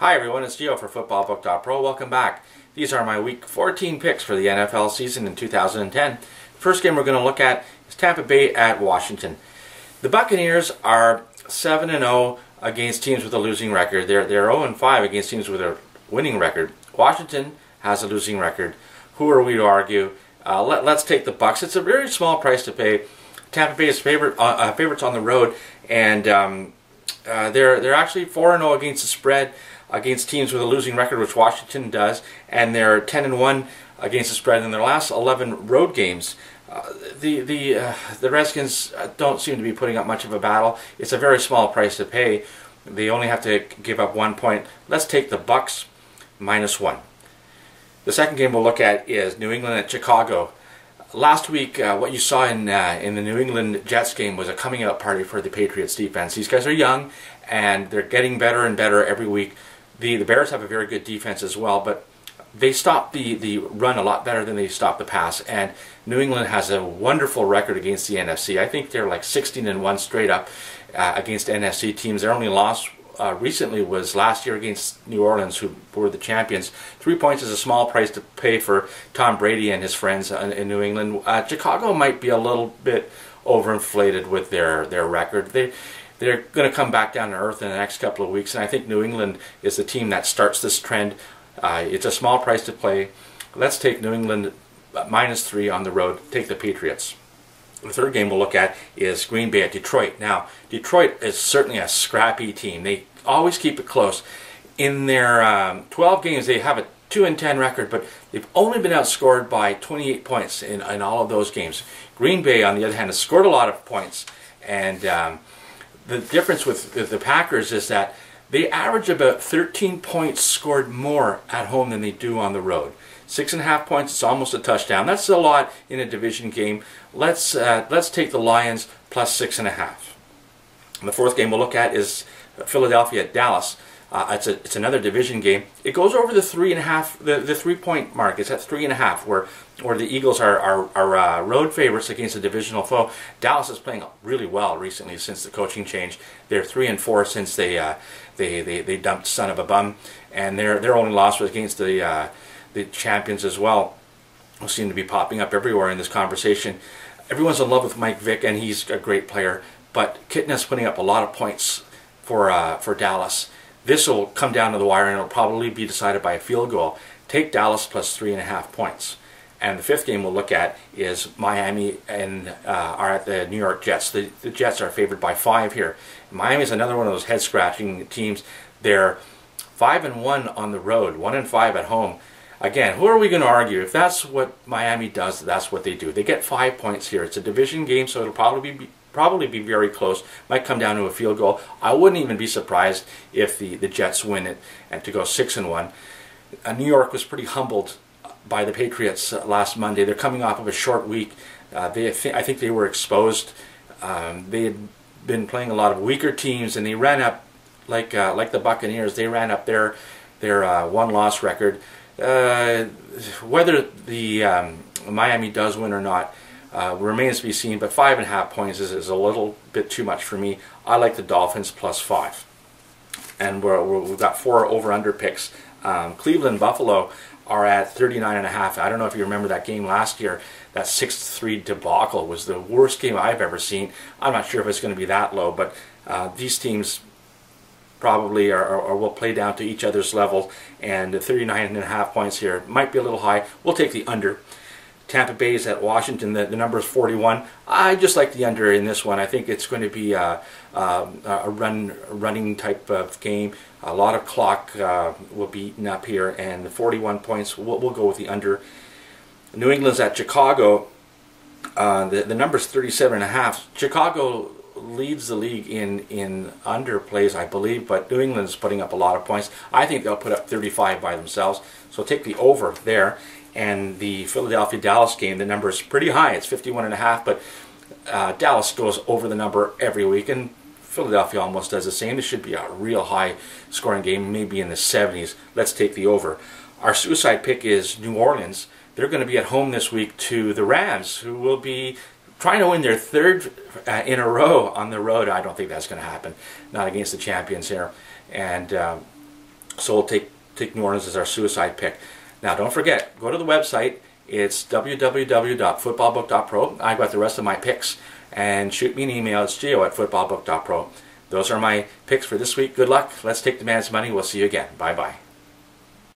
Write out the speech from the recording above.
Hi everyone, it's Gio for footballbook.pro. Welcome back. These are my week 14 picks for the NFL season in 2010. The first game we're going to look at is Tampa Bay at Washington. The Buccaneers are 7-0 against teams with a losing record. They're 0-5 against teams with a winning record. Washington has a losing record. Who are we to argue? Let's take the Bucs. It's a very small price to pay. Tampa Bay is favorites on the road, and they're actually 4-0 against the spread against teams with a losing record, which Washington does, and they're 10-1 against the spread in their last 11 road games. The Redskins don't seem to be putting up much of a battle. It's a very small price to pay. They only have to give up 1 point. Let's take the Bucs -1. The second game we'll look at is New England at Chicago. Last week, what you saw in the New England Jets game was a coming out party for the Patriots defense. These guys are young, and they're getting better and better every week. The Bears have a very good defense as well, but they stop the run a lot better than they stop the pass. And New England has a wonderful record against the NFC. I think they're like 16-1 straight up against NFC teams. Their only loss recently was last year against New Orleans, who were the champions. 3 points is a small price to pay for Tom Brady and his friends in New England. Chicago might be a little bit overinflated with their record. They're going to come back down to earth in the next couple of weeks, and I think New England is the team that starts this trend. It's a small price to play. Let's take New England -3 on the road. Take the Patriots. The third game we'll look at is Green Bay at Detroit. Now, Detroit is certainly a scrappy team. They always keep it close. In their 12 games, they have a 2-10 record, but they've only been outscored by 28 points in all of those games. Green Bay, on the other hand, has scored a lot of points, and the difference with the Packers is that they average about 13 points scored more at home than they do on the road. 6.5 points, it's almost a touchdown. That's a lot in a division game. Let's take the Lions plus 6.5. The fourth game we'll look at is Philadelphia at Dallas. It's another division game. It goes over the 3.5, the 3-point mark. It's at 3.5, where the Eagles are road favorites against a divisional foe. Dallas is playing really well recently since the coaching change. They're 3-4 since they dumped son of a bum, and their only loss was against the champions as well, who seem to be popping up everywhere in this conversation. Everyone's in love with Mike Vick, and he's a great player, but Kitna's putting up a lot of points for Dallas. This will come down to the wire, and it'll probably be decided by a field goal. Take Dallas plus 3.5 points. And the fifth game we'll look at is Miami and are at the New York Jets. The Jets are favored by 5 here. Miami is another one of those head-scratching teams. They're 5-1 on the road, 1-5 at home. Again, who are we going to argue? If that's what Miami does, that's what they do. They get 5 points here. It's a division game, so it'll probably be very close. Might come down to a field goal. I wouldn't even be surprised if the Jets win it and to go 6-1. New York was pretty humbled by the Patriots last Monday. They're coming off of a short week. I think they were exposed. They had been playing a lot of weaker teams, and they ran up like the Buccaneers. They ran up their one-loss record. Whether the Miami does win or not remains to be seen, but 5.5 points is a little bit too much for me. I like the Dolphins plus 5. And we've got 4 over-under picks. Cleveland, Buffalo are at 39.5. I don't know if you remember that game last year. That 6-3 debacle was the worst game I've ever seen. I'm not sure if it's going to be that low, but these teams probably will play down to each other's level, and 39.5 points here might be a little high. We'll take the under. Tampa Bay is at Washington. The number is 41. I just like the under in this one. I think it's going to be a running type of game. A lot of clock will be eaten up here, and the 41 points, we'll go with the under. New England's at Chicago. The number is 37.5. Chicago leads the league in underplays, I believe, but New England's putting up a lot of points. I think they'll put up 35 by themselves, so take the over there. And the Philadelphia-Dallas game, the number is pretty high. It's 51.5, but Dallas goes over the number every week, and Philadelphia almost does the same. This should be a real high-scoring game, maybe in the 70s. Let's take the over. Our suicide pick is New Orleans. They're going to be at home this week to the Rams, who will be trying to win their third in a row on the road. I don't think that's going to happen. Not against the champions here. And So we'll take New Orleans as our suicide pick. Now don't forget, go to the website. It's www.footballbook.pro. I've got the rest of my picks. And shoot me an email. It's gio@footballbook.pro. Those are my picks for this week. Good luck. Let's take the man's money. We'll see you again. Bye-bye.